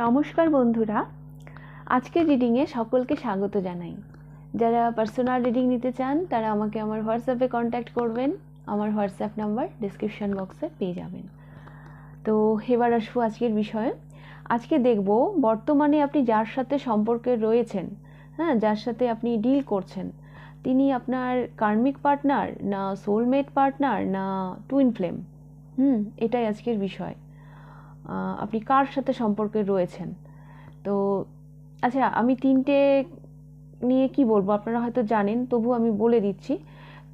নমস্কার বন্ধুরা, আজকের রিডিংয়ে সকলকে স্বাগত জানাই। যারা পার্সোনাল রিডিং নিতে চান তারা আমাকে আমার হোয়াটসঅ্যাপে কন্ট্যাক্ট করবেন। আমার হোয়াটসঅ্যাপ নাম্বার ডিসক্রিপশন বক্সে পেয়ে যাবেন। তো এবার আসবো আজকের বিষয়ে। আজকে দেখব বর্তমানে আপনি যার সাথে সম্পর্কে রয়েছেন, যার সাথে আপনি ডিল করছেন, তিনি আপনার কার্মিক পার্টনার না সোলমেট পার্টনার না টুইন ফ্লেম। এটাই আজকের বিষয়। আপনি কার সাথে সম্পর্কে রয়েছেন। তো আচ্ছা, আমি তিনটে নিয়ে কি বলবো আপনারা হয়তো জানেন, তবু আমি বলে দিচ্ছি।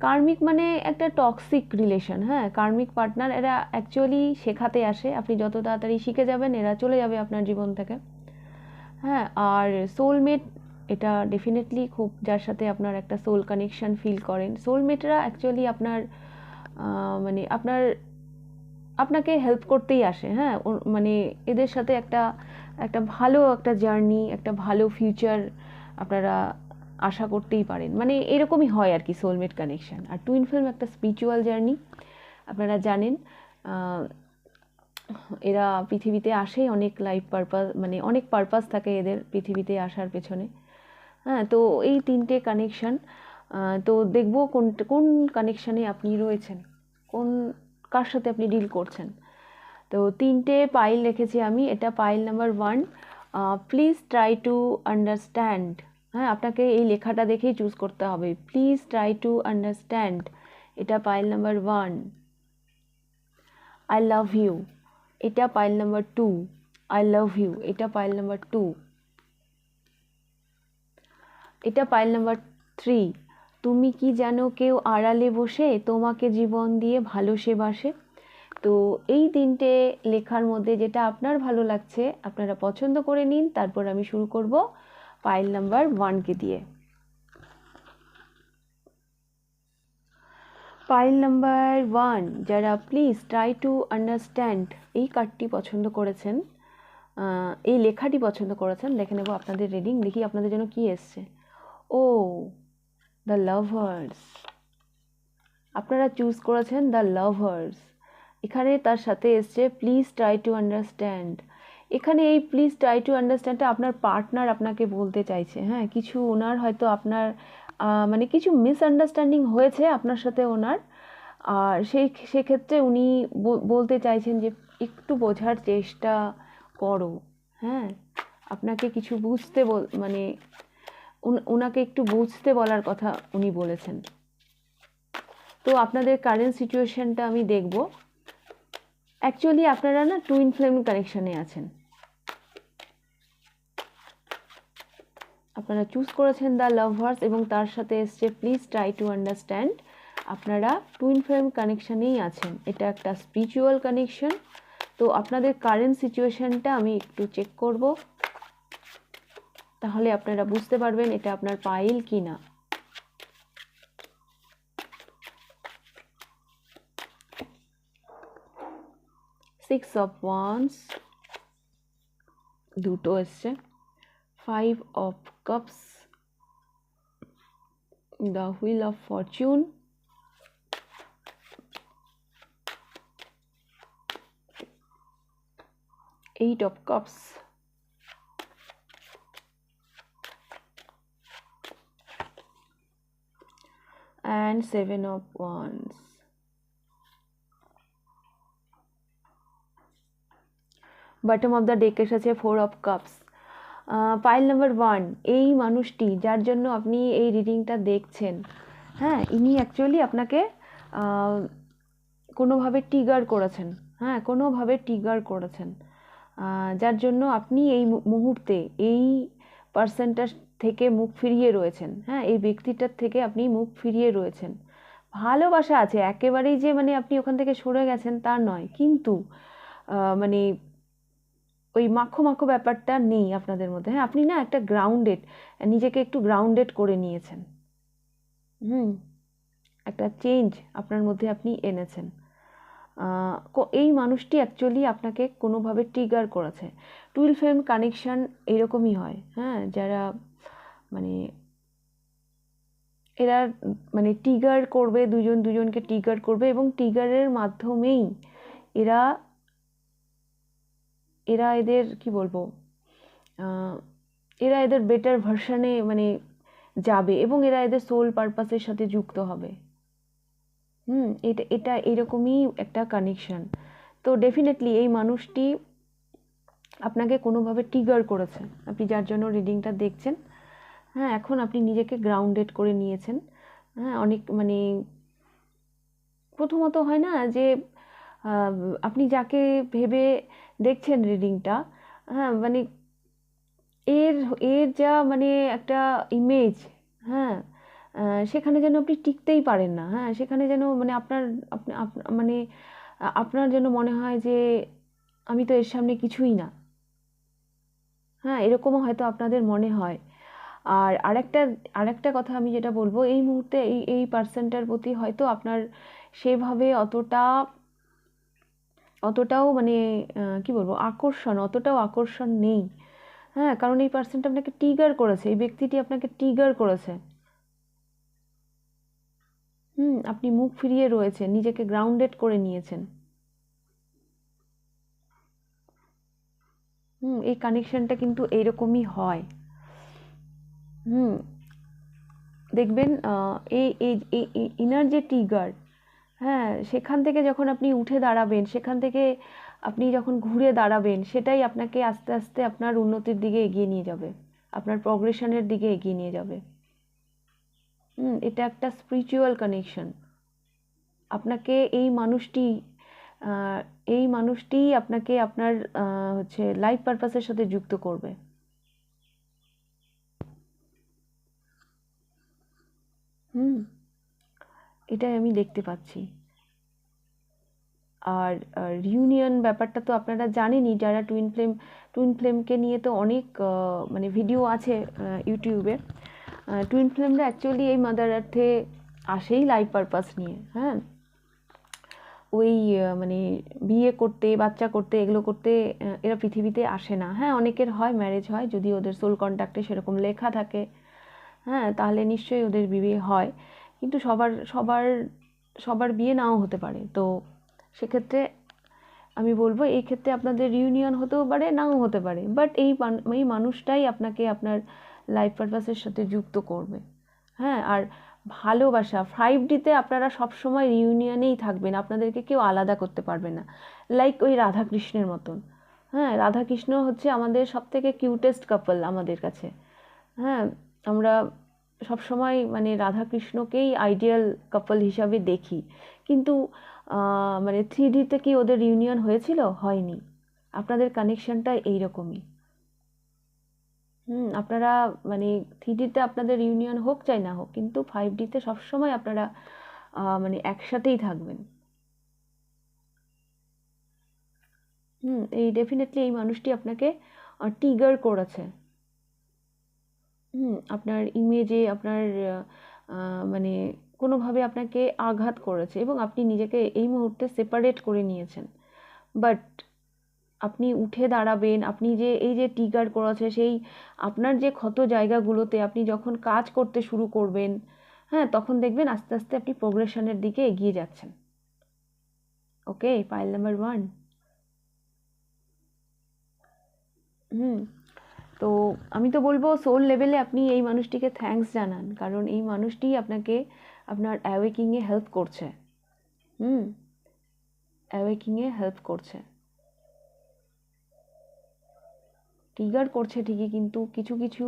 কার্মিক মানে একটা টক্সিক রিলেশন। কার্মিক পার্টনার এরা অ্যাকচুয়ালি শেখাতে আসে, আপনি যত তাড়াতাড়ি শিখে যাবেন এরা চলে যাবে আপনার জীবন থেকে। আর সোলমেট এটা ডেফিনেটলি খুব, যার সাথে আপনার একটা সোল কানেকশন ফিল করেন। সোলমেটরা অ্যাকচুয়ালি আপনার মানে আপনাকে হেল্প করতেই আসে। মানে এদের সাথে একটা ভালো একটা জার্নি, একটা ভালো ফিউচার আপনারা আশা করতেই পারেন। মানে এরকমই হয় আর কি সোলমেট কানেকশন। আর টুইন ফ্লেম একটা স্পিরিচুয়াল জার্নি, আপনারা জানেন। এরা পৃথিবীতে আসে অনেক লাইফ পারপাস, মানে অনেক পারপাস থাকে এদের পৃথিবীতে আসার পেছনে। তো এই তিনটে কানেকশন। তো দেখব কোন কানেকশানে আপনি রয়েছেন, কার সাথে আপনি ডিল করছেন। তো তিনটে পাইল রেখেছি আমি। এটা pile number 1, please try to understand. আপনাকে এই লেখাটা দেখেই চুজ করতে হবে, প্লিজ ট্রাই টু আন্ডারস্ট্যান্ড। এটা pile number 1। I love you, এটা pile number 2। I love you, এটা পাইল নাম্বার 2। এটা পাইল নাম্বার 3। তুমি কি জানো কেউ আড়ালে বসে তোমাকে জীবন দিয়ে ভালোবাসে। তো এই তিনটে লেখার মধ্যে যেটা আপনার ভালো লাগছে আপনারা পছন্দ করে নিন। তারপর আমি শুরু করব পাইল নাম্বার 1কে দিয়ে। পাইল নাম্বার 1 যারা প্লিজ ট্রাই টু আন্ডারস্ট্যান্ড এই কার্ডটি পছন্দ করেছেন, এই লেখাটি পছন্দ করেছেন, দেখে নেব আপনাদের রিডিং। দেখি আপনাদের জন্য কি এসছে। ও, দ্য লাভার্স। আপনারা চুজ করেছেন দ্য লাভার্স। এখানে তার সাথে এসছে প্লিজ ট্রাই টু আন্ডারস্ট্যান্ড। এখানে এই প্লিজ ট্রাই টু আন্ডারস্ট্যান্ডটা আপনার পার্টনার আপনাকে বলতে চাইছে। কিছু ওনার হয়তো আপনার মানে কিছু মিসআন্ডারস্ট্যান্ডিং হয়েছে আপনার সাথে ওনার। আর সেক্ষেত্রে উনি বলতে চাইছেন যে একটু বোঝার চেষ্টা করো। আপনাকে কিছু বুঝতে মানে ওনাকে একটু বুঝতে বলার কথা উনি বলেছেন। তো আপনাদের কারেন্ট সিচুয়েশনটা আমি দেখব। অ্যাকচুয়ালি আপনারা না টুইন ফ্লেম কানেকশানে আছেন। আপনারা চুজ করেছেন দ্য লাভার্স এবং তার সাথে এসছে প্লিজ ট্রাই টু আন্ডারস্ট্যান্ড। আপনারা টুইন ফ্লেম কানেকশানেই আছেন। এটা একটা স্পিরিচুয়াল কানেকশন। তো আপনাদের কারেন্ট সিচুয়েশনটা আমি একটু চেক করব, তাহলে আপনারা বুঝতে পারবেন এটা আপনার পাইল কি না। সিক্স অফ ওয়ান্স, দুটো এসছে। 5 of cups, the wheel of fortune, 8 of cups, and 7 of wands. Bottom of the deck এসেছে 4 of cups। পাইল নাম্বার 1, এই মানুষটি যার জন্য আপনি এই রিডিংটা দেখছেন, ইনি অ্যাকচুয়ালি আপনাকে কোনোভাবে ট্রিগার করেছেন। কোনোভাবে ট্রিগার করেছেন, যার জন্য আপনি এই মুহূর্তে এই পার্সনটার থেকে মুখ ফিরিয়ে রয়েছেন। এই ব্যক্তিটার থেকে আপনি মুখ ফিরিয়ে রয়েছেন। ভালোবাসা আছে, একেবারেই যে মানে আপনি ওখান থেকে সরে গেছেন তা নয়, কিন্তু মানে ওই মাখো মাখো ব্যাপারটা নেই আপনাদের মধ্যে। আপনি না একটা গ্রাউন্ডেড, নিজেকে একটু গ্রাউন্ডেড করে নিয়েছেন। একটা চেঞ্জ আপনার মধ্যে আপনি এনেছেন। এই মানুষটি অ্যাকচুয়ালি আপনাকে কোনোভাবে ট্রিগার করেছে। টুইন ফ্লেম কানেকশান এরকমই হয়। যারা মানে এরা মানে ট্রিগার করবে, দুজন দুজনকে ট্রিগার করবে এবং ট্রিগারের মাধ্যমেই এরা এদের কি বলবো, এরা এদের বেটার ভার্সনে মানে যাবে এবং এরা এদের সোল পারপাসের সাথে যুক্ত হবে। এটা এটা এরকমই একটা কানেকশন। তো ডেফিনেটলি এই মানুষটি আপনাকে কোনোভাবে ট্রিগার করেছে, আপনি যার জন্য রিডিংটা দেখছেন। হ্যাঁ, এখন আপনি নিজেকে গ্রাউন্ডেড করে নিয়েছেন। হ্যাঁ, অনেক মানে প্রথমত হয় না যে আপনি যাকে ভেবে দেখছেন রিডিংটা, হ্যাঁ মানে এর এর যা মানে একটা ইমেজ, হ্যাঁ সেখানে যেন আপনি টিকতেই পারেন না। হ্যাঁ, সেখানে যেন মানে আপনার মানে আপনার যেন মনে হয় যে আমি তো এর সামনে কিছুই না। হ্যাঁ, এরকমও হয়তো আপনাদের মনে হয়। আর আরেকটা কথা আমি যেটা বলবো, এই মুহূর্তে এই পার্সনটার প্রতি হয়তো আপনার সেভাবে অতটাও মানে কি বলবো অতটাও আকর্ষণ নেই। হ্যাঁ, কারণ এই পার্সনটা আপনাকে ট্রিগার করেছে, এই ব্যক্তিটি আপনাকে ট্রিগার করেছে। আপনি মুখ ফিরিয়ে রয়েছেন, নিজেকে গ্রাউন্ডেড করে নিয়েছেন। এই কানেকশনটা কিন্তু এইরকমই হয়। দেখবেন এই ইনার যে ট্রিগার, হ্যাঁ সেখান থেকে যখন আপনি উঠে দাঁড়াবেন, সেখান থেকে আপনি যখন ঘুরে দাঁড়াবেন, সেটাই আপনাকে আস্তে আস্তে আপনার উন্নতির দিকে এগিয়ে নিয়ে যাবে, আপনার প্রগ্রেশনের দিকে এগিয়ে নিয়ে যাবে। এটা একটা স্পিরিচুয়াল কানেকশন। আপনাকে এই মানুষটি আপনাকে আপনার হচ্ছে লাইফ পারপাসের সাথে যুক্ত করবে। এটাই আমি দেখতে পাচ্ছি। আর রিউনিয়ন ব্যাপারটা তো আপনারা জানেনই, যারা টুইন ফ্লেমকে নিয়ে তো অনেক মানে ভিডিও আছে ইউটিউবে। টুইন ফ্লেমরা অ্যাকচুয়ালি এই মাদার আর্থে আসেই লাইফ পারপাস নিয়ে। হ্যাঁ, ওই মানে বিয়ে করতে, বাচ্চা করতে, এগুলো করতে এরা পৃথিবীতে আসে না। হ্যাঁ, অনেকের হয়, ম্যারেজ হয়, যদি ওদের সোল কন্ট্যাক্টে সেরকম লেখা থাকে, হ্যাঁ তাহলে নিশ্চয়ই ওদের বিয়ে হয়। কিন্তু সবার বিয়ে নাও হতে পারে। তো সেক্ষেত্রে আমি বলবো, এই ক্ষেত্রে আপনাদের রিউনিয়ন হতেও পারে, নাও হতে পারে, বাট এই মানুষটাই আপনাকে আপনার লাইফ পারপাসের সাথে যুক্ত করবে। হ্যাঁ, আর ভালোবাসা 5Dতে আপনারা সবসময় রিউনিয়নেই থাকবেন, আপনাদেরকে কেউ আলাদা করতে পারবে না। লাইক ওই রাধাকৃষ্ণের মতন। হ্যাঁ, রাধাকৃষ্ণ হচ্ছে আমাদের সবথেকে কিউটেস্ট কাপল আমাদের কাছে। হ্যাঁ, আমরা সবসময় মানে রাধাকৃষ্ণকেই আইডিয়াল কাপল হিসাবে দেখি। কিন্তু মানে 3Dতে কি ওদের ইউনিয়ন হয়েছিল? হয়নি। আপনাদের কানেকশনটা এইরকমই। আপনারা মানে 3Dতে আপনাদের ইউনিয়ন হোক চাই না হোক, কিন্তু 5Dতে সবসময় আপনারা মানে একসাথেই থাকবেন। এই ডেফিনেটলি এই মানুষটি আপনাকে ট্রিগার করেছে। আপনার ইমেজে আপনার মানে কোনোভাবে আপনাকে আঘাত করেছে এবং আপনি নিজেকে এই মুহূর্তে সেপারেট করে নিয়েছেন। বাট আপনি উঠে দাঁড়াবেন, আপনি যে এই যে ট্রিগার করেছে সেই আপনার যে ক্ষত জায়গাগুলোতে আপনি যখন কাজ করতে শুরু করবেন, হ্যাঁ তখন দেখবেন আস্তে আস্তে আপনি প্রোগ্রেশনের দিকে এগিয়ে যাচ্ছেন। ওকে, পাইল নাম্বার 1। তো আমি তো বলবো সোল লেভেলে আপনি এই মানুষটিকে থ্যাঙ্কস জানান, কারণ এই মানুষটি আপনাকে আপনার অ্যাওয়েকিংয়ে হেল্প করছে। অ্যাওয়েকিংয়ে হেল্প করছে, ট্রিগার করছে ঠিকই, কিন্তু কিছু কিছু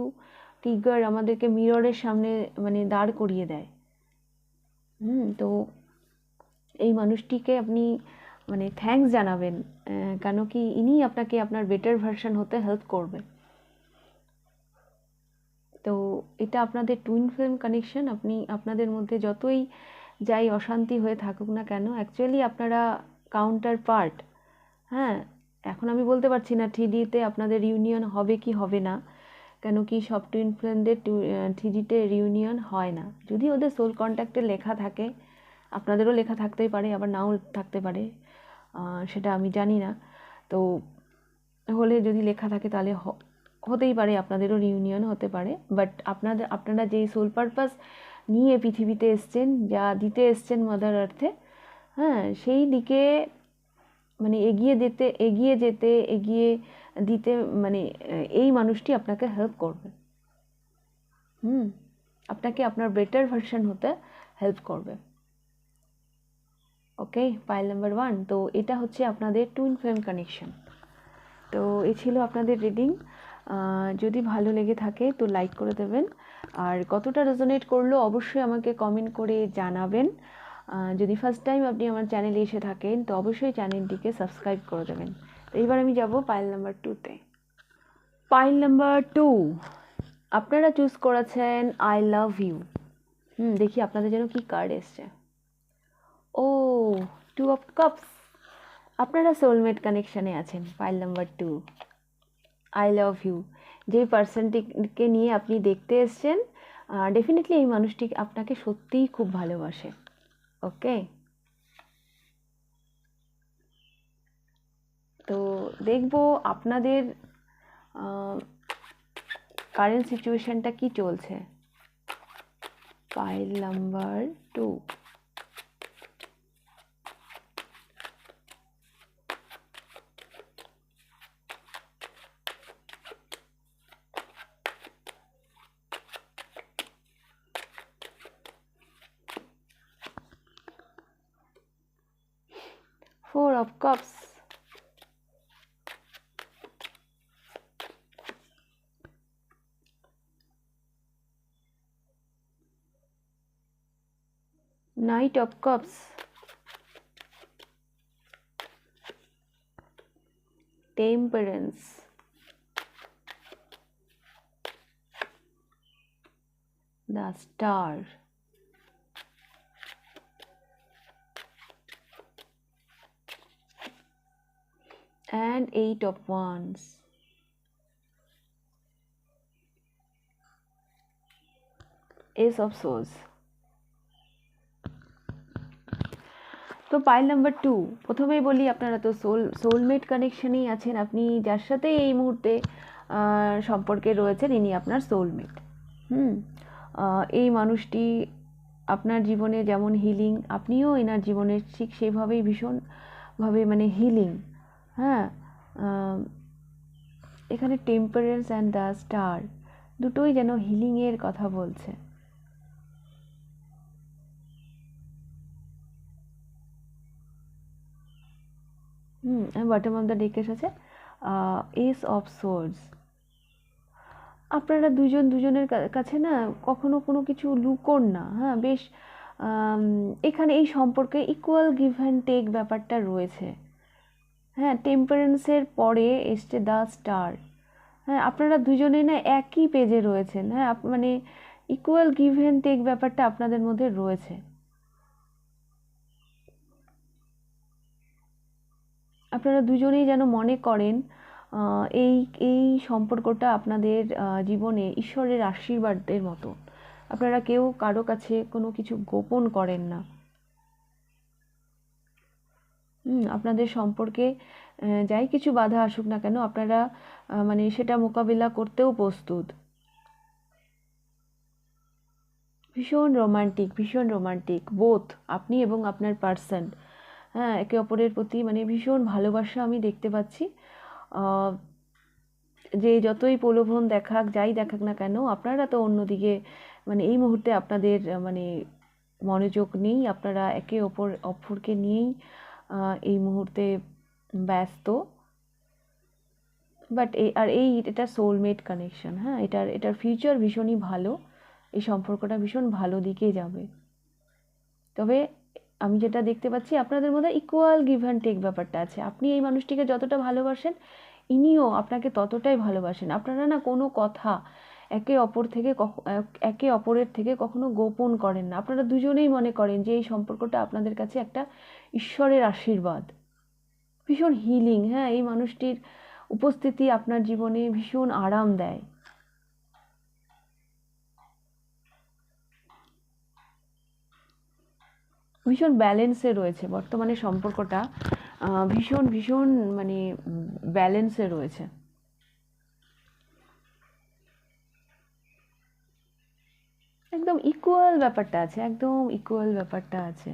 ট্রিগার আমাদেরকে মিররের সামনে মানে দাঁড় করিয়ে দেয়। তো এই মানুষটিকে আপনি মানে থ্যাঙ্কস জানাবেন, কেন কি ইনি আপনাকে আপনার বেটার ভার্সন হতে হেল্প করবে। তো এটা আপনাদের টুইন ফ্লেম কানেকশন। আপনাদের মধ্যে যতই যাই অশান্তি হয়ে থাকুক না কেন, অ্যাকচুয়ালি আপনারা কাউন্টার পার্ট। হ্যাঁ, এখন আমি বলতে পারছি না 3Dতে আপনাদের ইউনিয়ন হবে কি হবে না, কেন কি সব টুইন ফ্লেমদের 3Dতে রিউনিয়ন হয় না। যদি ওদের সোল কন্ট্যাক্টে লেখা থাকে, আপনাদেরও লেখা থাকতেই পারে, আবার নাও থাকতে পারে, সেটা আমি জানি না। তো হলে যদি লেখা থাকে তাহলে হতেই পারে আপনাদেরও রিউনিয়ন হতে পারে। বাট আপনারা যেই সোল পারপাস নিয়ে পৃথিবীতে এসছেন, যা দিতে এসছেন মাদার আর্থে, হ্যাঁ সেই দিকে মানে এগিয়ে যেতে দিতে মানে এই মানুষটি আপনাকে হেল্প করবে, আপনাকে আপনার বেটার ভার্সন হতে হেল্প করবে। ওকে, পাইল নাম্বার 1। তো এটা হচ্ছে আপনাদের টুইন ফ্লেম কানেকশন। তো এই ছিল আপনাদের রিডিং। যদি ভালো লেগে থাকে তো লাইক করে দেবেন, আর কতটা রেজোনেট করলো অবশ্যই আমাকে কমেন্ট করে জানাবেন। যদি ফার্স্ট টাইম আপনি আমার চ্যানেলে এসে থাকেন তো অবশ্যই চ্যানেলটিকে সাবস্ক্রাইব করে দেবেন। তো এইবার আমি যাব পাইল নাম্বার 2তে। পাইল নাম্বার 2, আপনারা চুজ করেছেন আই লাভ ইউ। দেখি আপনাদের যেন কি কার্ড এসছে। ও, 2 অফ কাপস। আপনারা সোলমেট কানেকশানে আছেন। Pile number 2, I love you. যে পার্সনটিকে নিয়ে আপনি দেখতে এসছেন, ডেফিনেটলি এই মানুষটি আপনাকে সত্যিই খুব ভালোবাসে। ওকে, তো দেখব আপনাদের কারেন্ট সিচুয়েশনটা কি চলছে। Pile number 2, Four of Cups, Knight of Cups, Temperance, the Star, and 8 of Wands. Ace of Swords. তো পাইল নাম্বার 2, প্রথমেই বলি আপনারা তো সোলমেট কানেকশনেই আছেন। আপনি যার সাথে এই মুহূর্তে সম্পর্কে রয়েছেন ইনি আপনার সোলমেট। এই মানুষটি আপনার জীবনে যেমন হিলিং, আপনিও এনার জীবনে ঠিক সেভাবেই ভীষণভাবে মানে হিলিং। হ্যাঁ, এখানে টেম্পারেন্স অ্যান্ড দ্য স্টার দুটোই যেন হিলিংয়ের কথা বলছে। বটম অফ দ্য ডেক এসেছে এস অফ সোর্ডস। আপনারা দুজনের কাছে না কখনো কোনো কিছু লুকোন না। হ্যাঁ, বেশ এখানে এই সম্পর্কে ইকুয়াল গিভ অ্যান্ড টেক ব্যাপারটা রয়েছে। হ্যাঁ, টেম্পারেন্সের পরে এসছে দ্য স্টার। হ্যাঁ, আপনারা দুজনেই না একই পেজে রয়েছেন। হ্যাঁ, মানে ইকুয়াল গিভ অ্যান্ড টেক ব্যাপারটা আপনাদের মধ্যে রয়েছে। আপনারা দুজনেই যেন মনে করেন এই সম্পর্কটা আপনাদের জীবনে ঈশ্বরের আশীর্বাদের মতো। আপনারা কেউ কারো কাছে কোনো কিছু গোপন করেন না। আপনাদের সম্পর্কে যাই কিছু বাধা আসুক না কেন আপনারা মানে সেটা মোকাবিলা করতেও প্রস্তুত। ভীষণ রোমান্টিক বোথ আপনি এবং আপনার পার্সন। হ্যাঁ, একে অপরের প্রতি মানে ভীষণ ভালোবাসা আমি দেখতে পাচ্ছি। যে যতই প্রলোভন দেখাক, যাই দেখাক না কেন, আপনারা তো অন্যদিকে মানে এই মুহূর্তে আপনাদের মানে মনোযোগ নেই। আপনারা একে অপরকে নিয়েই এই মুহূর্তে ব্যস্ত। বাট এটা সোলমেট কানেকশন। হ্যাঁ, এটার ফিউচার ভীষণই ভালো। এই সম্পর্কটা ভীষণ ভালো দিকে যাবে। তবে আমি যেটা দেখতে পাচ্ছি আপনাদের মধ্যে ইকুয়াল গিভ অ্যান্ড টেক ব্যাপারটা আছে। আপনি এই মানুষটিকে যতটা ভালোবাসেন ইনিও আপনাকে ততটাই ভালোবাসেন। আপনারা না কোনো কথা একে অপরের থেকে কখনো গোপন করেন না। আপনারা দুজনেই মনে করেন যে এই সম্পর্কটা আপনাদের কাছে একটা ঈশ্বরের আশীর্বাদ, ভীষণ হিলিং। হ্যাঁ, এই মানুষটির উপস্থিতি আপনার জীবনে ভীষণ আরাম দেয়। ভীষণ ব্যালেন্সে রয়েছে বর্তমানে সম্পর্কটা। ভীষণ মানে ব্যালেন্সে রয়েছে। একদম ইকুয়াল ব্যাপারটা আছে, একদম ইকুয়াল ব্যাপারটা আছে।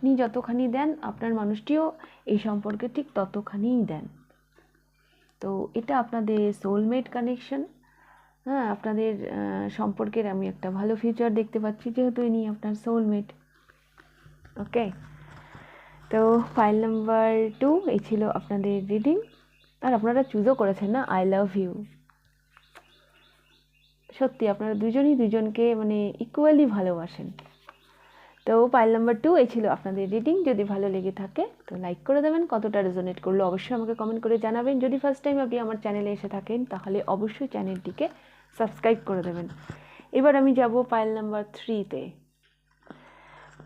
আপনি যতখানি দেন আপনার মানুষটিও এই সম্পর্কে ঠিক ততখানিই দেন। তো এটা আপনাদের সোলমেট কানেকশন। হ্যাঁ, আপনাদের সম্পর্কের আমি একটা ভালো ফিউচার দেখতে পাচ্ছি, যেহেতু ইনি আপনার সোলমেট। ওকে, তো ফাইল নাম্বার 2 এই ছিল আপনাদের রিডিং। আর আপনারা চুজও করেছেন না, আই লাভ ইউ। সত্যি আপনারা দুজনই দুজনকে মানে ইকুয়ালি ভালোবাসেন। তো ফাইল নাম্বার 2 এই ছিল আপনাদের রিডিং। যদি ভালো লেগে থাকে তো লাইক করে দেবেন, কতটা রেজোনেট করলো অবশ্যই আমাকে কমেন্ট করে জানাবেন। যদি ফার্স্ট টাইম আপনি আমার চ্যানেলে এসে থাকেন তাহলে অবশ্যই চ্যানেলটিকে সাবস্ক্রাইব করে দেবেন। এবার আমি যাব ফাইল নাম্বার 3-তে।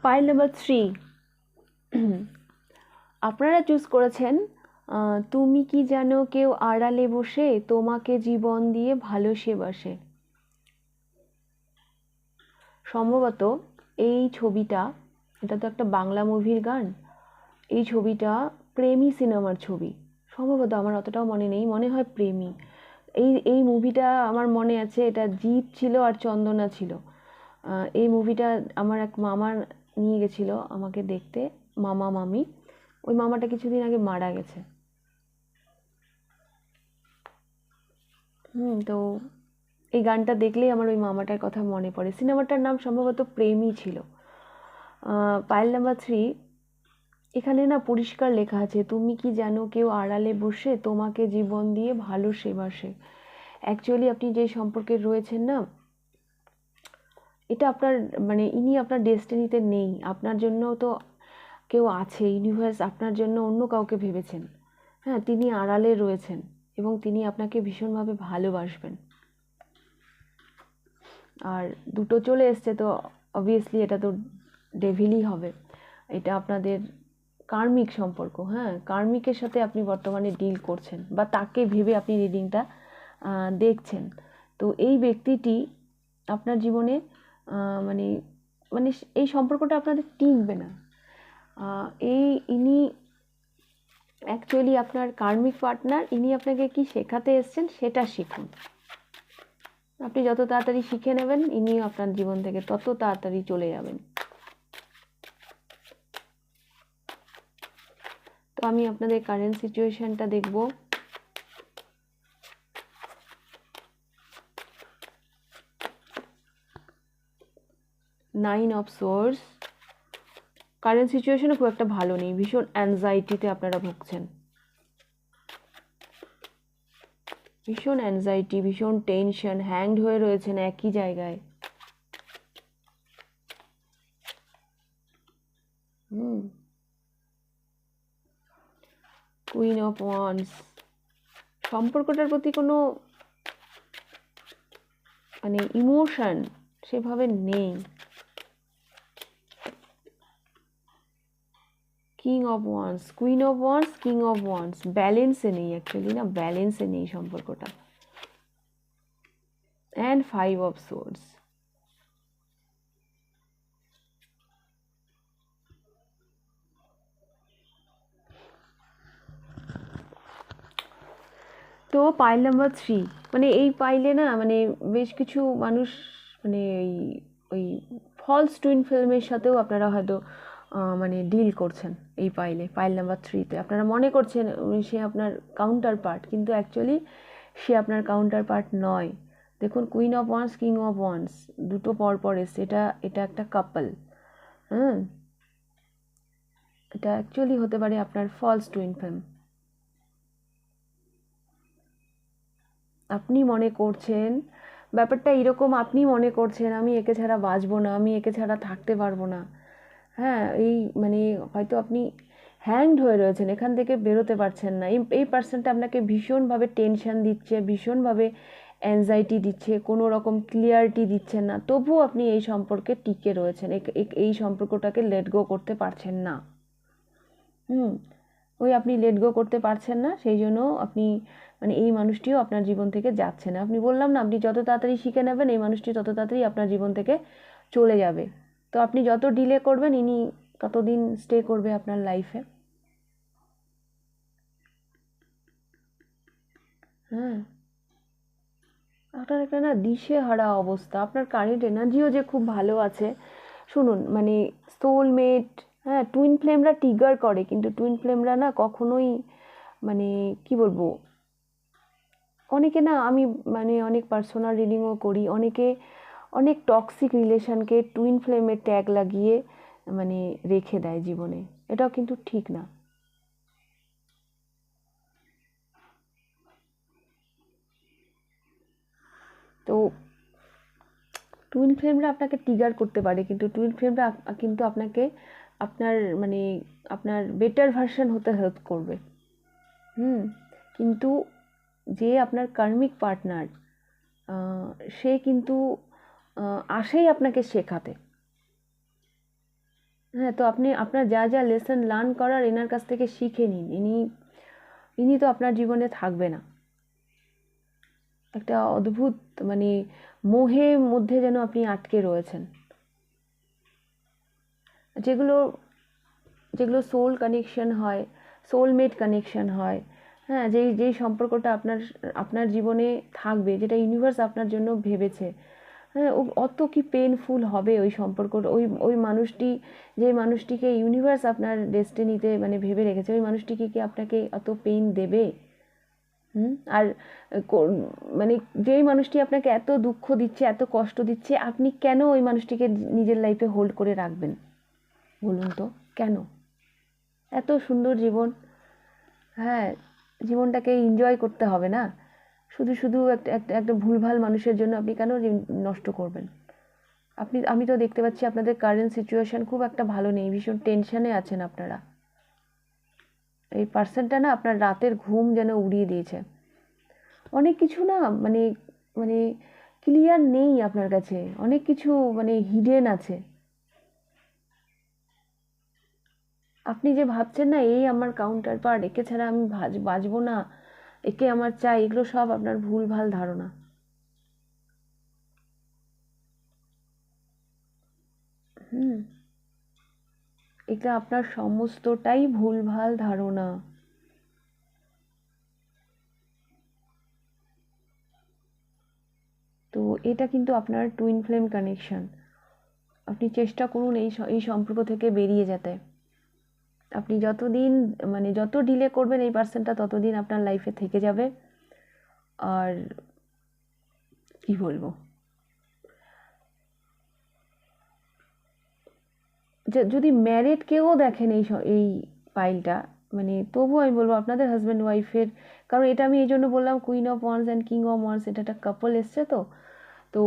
ফাইল নাম্বার 3 আপনারা চুজ করেছেন তুমি কি জানো কেউ আড়ালে বসে তোমাকে জীবন দিয়ে ভালোবাসে। সম্ভবত এই ছবিটা, এটা তো একটা বাংলা মুভির গান, এই ছবিটা প্রেমী সিনেমার ছবি সম্ভবত, আমার অতটাও মনে নেই, মনে হয় প্রেমী। এই মুভিটা আমার মনে আছে, এটা জিৎ ছিল আর চন্দনা ছিল। এই মুভিটা আমার এক মামা নিয়ে গেছিলো আমাকে দেখতে, মামা মামি। ওই মামাটা কিছুদিন আগে মারা গেছে। তো এই গানটা দেখলেই আমার ওই মামাটার কথা মনে পড়ে। সিনেমাটার নাম সম্ভবত প্রেমই ছিল। ফাইল নাম্বার 3 এখানে না পরিষ্কার লেখা আছে, তুমি কি জানো কেউ আড়ালে বসে তোমাকে জীবন দিয়ে ভালোবাসে। অ্যাকচুয়ালি আপনি যে সম্পর্কে রয়েছেন না, এটা আপনার মানে ইনি আপনার ডেস্টিনিতে নেই। আপনার জন্য তো কেউ আছে, ইউনিভার্স আপনার জন্য অন্য কাউকে ভেবেছেন। হ্যাঁ, তিনি আড়ালে রয়েছেন এবং তিনি আপনাকে ভীষণভাবে ভালোবাসবেন। আর দুটো চলে এসছে, তো অবভিয়াসলি এটা তো ডেভিলই হবে। এটা আপনাদের কার্মিক সম্পর্ক। হ্যাঁ, কার্মিকের সাথে আপনি বর্তমানে ডিল করছেন বা তাকে ভেবে আপনি রিডিংটা দেখছেন। তো এই ব্যক্তিটি আপনার জীবনে মানে মানে এই সম্পর্কটা আপনাদের টিকবে না। ইনি অ্যাকচুয়ালি আপনার কার্মিক পার্টনার। ইনি আপনাকে কি শেখাতে এসছেন সেটা শিখুন। আপনি যত তাড়াতাড়ি শিখে নেবেন, ইনিও আপনার জীবন থেকে তত তাড়াতাড়ি চলে যাবেন। তো আমি আপনাদের কারেন্ট সিচুয়েশনটা দেখব। Nine of swords. কারেন্ট সিচুয়েশনও খুব একটা ভালো নেই, ভীষণ অ্যাংজাইটিতে আপনারা ভুগছেন, ভীষণ অ্যাংজাইটি, ভীষণ টেনশন, হ্যাংড হয়ে রয়েছেন একই জায়গায়। Queen of wands. সম্পর্কটার প্রতি কোনো মানে ইমোশন সেভাবে নেই। King of wands, queen of wands, king of wands, ব্যালেন্সে নেই অ্যাকচুয়ালি, না ব্যালেন্সে নেই সম্পর্কটা। And 5 of swords. তো পাইল নাম্বার 3 মানে এই পাইলে না মানে বেশ কিছু মানুষ মানে ওই ফলস টুইন ফিল্মের সাথেও আপনারা হয়তো মানে ডিল করছেন। এই পাইল নাম্বার 3-তে আপনারা মনে করছেন সে আপনার কাউন্টার পার্ট, কিন্তু অ্যাকচুয়ালি সে আপনার কাউন্টার পার্ট নয়। দেখুন, queen of wands, king of wands দুটো পর এসছে। এটা একটা কাপল। এটা অ্যাকচুয়ালি হতে পারে আপনার ফলস টুইন ফিল্ম। আপনি মনে করছেন ব্যাপারটা এরকম, আপনি মনে করছেন আমি একে ছাড়া বাঁচবো না, আমি একে ছাড়া থাকতে পারবো না। হ্যাঁ, এই মানে হয়তো আপনি হ্যাংড হয়ে রয়েছেন, এখান থেকে বেরোতে পারছেন না। এই পার্সনটা আপনাকে ভীষণভাবে টেনশন দিচ্ছে, ভীষণভাবে অ্যাংজাইটি দিচ্ছে, কোনো রকম ক্লিয়ারিটি দিচ্ছেন না, তবুও আপনি এই সম্পর্কে টিকে রয়েছেন, এই সম্পর্কটাকে লেট গো করতে পারছেন না। ওই আপনি লেট গো করতে পারছেন না, সেই জন্য আপনি মানে এই মানুষটিও আপনার জীবন থেকে যাচ্ছে না। আপনি বললাম না, আপনি যত তাড়াতাড়ি শিখে নেবেন এই মানুষটি তত তাড়াতাড়ি আপনার জীবন থেকে চলে যাবে। তো আপনি যত ডিলে করবেন ইনি ততদিন স্টে করবে আপনার লাইফে। আপনার একটা না দিশেহারা অবস্থা, আপনার কারেন্ট এনার্জিও যে খুব ভালো আছে। শুনুন, মানে সোলমেট হ্যাঁ, টুইন ফ্লেমরা ট্রিগার করে, কিন্তু টুইন ফ্লেমরা না কখনোই মানে কি বলবো, অনেকে না, আমি মানে অনেক পার্সোনাল রিডিংও করি, অনেকে অনেক টক্সিক রিলেশনকে টুইন ফ্লেমের ট্যাগ লাগিয়ে মানে রেখে দেয় জীবনে। এটাও কিন্তু ঠিক না। তো টুইন ফ্লেমরা আপনাকে ট্রিগার করতে পারে, কিন্তু টুইন ফ্লেমরা কিন্তু আপনাকে আপনার মানে আপনার বেটার ভার্সন হতে হেল্প করবে। কিন্তু যে আপনার কার্মিক পার্টনার, সে কিন্তু আসেই আপনাকে শেখাতে। হ্যাঁ, তো আপনি আপনার যা যা লেসন লার্ন করার এনার কাছ থেকে শিখে নিন। ইনি তো আপনার জীবনে থাকবে না। একটা অদ্ভুত মানে মোহের মধ্যে যেন আপনি আটকে রয়েছেন। যেগুলো যেগুলো সোল কানেকশন হয়, সোলমেট কানেকশন হয়, হ্যাঁ, যেই সম্পর্কটা আপনার জীবনে থাকবে, যেটা ইউনিভার্স আপনার জন্য ভেবেছে, হ্যাঁ, অত কি পেনফুল হবে ওই সম্পর্কটা, ওই মানুষটি, যে মানুষটিকে ইউনিভার্স আপনার ডেস্টিনিতে মানে ভেবে রেখেছে, ওই মানুষটিকে কি আপনাকে অত পেইন দেবে? আর মানে যেই মানুষটি আপনাকে এত দুঃখ দিচ্ছে, এত কষ্ট দিচ্ছে, আপনি কেন ওই মানুষটিকে নিজের লাইফে হোল্ড করে রাখবেন বলুন তো? কেন? এত সুন্দর জীবন, হ্যাঁ, জীবনটাকে এনজয় করতে হবে না? শুধু শুধু একটা ভুলভাল মানুষের জন্য আপনি কেন নষ্ট করবেন? আমি তো দেখতে পাচ্ছি আপনাদের কারেন্ট সিচুয়েশন খুব একটা ভালো নেই, ভীষণ টেনশনে আছেন আপনারা। এই পার্সনটা না আপনার রাতের ঘুম যেন উড়িয়ে দিয়েছে। অনেক কিছু না মানে মানে ক্লিয়ার নেই আপনার কাছে, অনেক কিছু মানে হিডেন আছে। আপনি যে ভাবছেন না, এই আমার কাউন্টার পার্ট, একে ছাড়া আমি বাঁচবো না, একে আমার চাই, এগুলো সব আপনার ভুলভাল ধারণা। হুম, এটা আপনার সমস্তটাই ভুলভাল ধারণা। তো এটা কিন্তু আপনার টুইন ফ্লেম কানেকশন। আপনি চেষ্টা করুন এই সম্পর্ক থেকে বেরিয়ে যেতে। আপনি যতদিন মানে যত ডিলে করবেন এই পার্সনটা ততদিন আপনার লাইফে থেকে যাবে। আর কি বলবো, যদি ম্যারিড কেউ দেখেন এই ফাইলটা, মানে তবু আমি বলবো আপনাদের হাজব্যান্ড ওয়াইফের, কারণ এটা আমি এই জন্য বললাম queen of wands and king of wands, এটা একটা কাপল এসছে। তো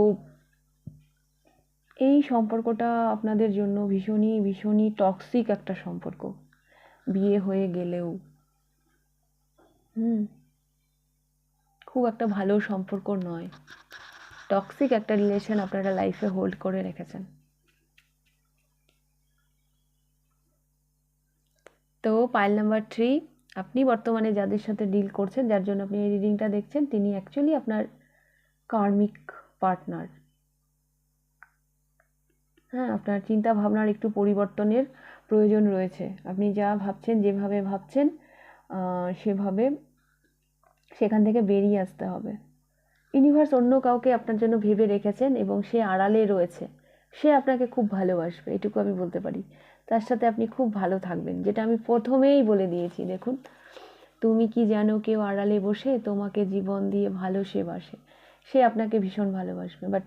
এই সম্পর্কটা আপনাদের জন্য ভীষণই ভীষণই টক্সিক একটা সম্পর্ক, বিয়ে হয়ে গেলেও খুব একটা ভালো সম্পর্ক নয়, টক্সিক একটা রিলেশন আপনারা লাইফে হোল্ড করে রেখেছেন। তো পাইল নাম্বার 3, আপনি বর্তমানে যাদের সাথে ডিল করছেন, যার জন্য আপনি এই রিডিংটা দেখছেন, তিনি অ্যাকচুয়ালি আপনার কার্মিক পার্টনার। হ্যাঁ, আপনার চিন্তা ভাবনার একটু পরিবর্তনের প্রয়োজন রয়েছে। আপনি যা ভাবছেন, যেভাবে ভাবছেন, সেভাবে সেখান থেকে বেরিয়ে আসতে হবে। ইউনিভার্স অন্য কাউকে আপনার জন্য ভেবে রেখেছেন এবং সে আড়ালে রয়েছে। সে আপনাকে খুব ভালোবাসবে, এটুকু আমি বলতে পারি। তার সাথে আপনি খুব ভালো থাকবেন, যেটা আমি প্রথমেই বলে দিয়েছি। দেখুন, তুমি কি জানো, কেউ আড়ালে বসে তোমাকে জীবন দিয়ে ভালোসে বাসে। সে আপনাকে ভীষণ ভালোবাসবে, বাট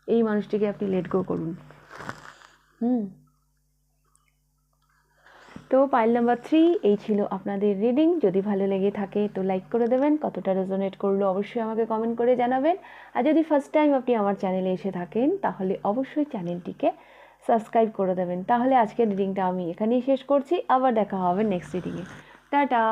এই মানুষটিকে আপনি লেট গো করুন। তো পাইল নাম্বার 3 এই ছিল আপনাদের রিডিং। যদি ভালো লেগে থাকে তো লাইক করে দেবেন, কতটা রেজোনেট করলো অবশ্যই আমাকে কমেন্ট করে জানাবেন। আর যদি ফার্স্ট টাইম আপনি আমার চ্যানেলে এসে থাকেন তাহলে অবশ্যই চ্যানেলটিকে সাবস্ক্রাইব করে দেবেন। তাহলে আজকের রিডিংটা আমি এখানেই শেষ করছি, আবার দেখা হবে নেক্সট রিডিংয়ে। টাটা।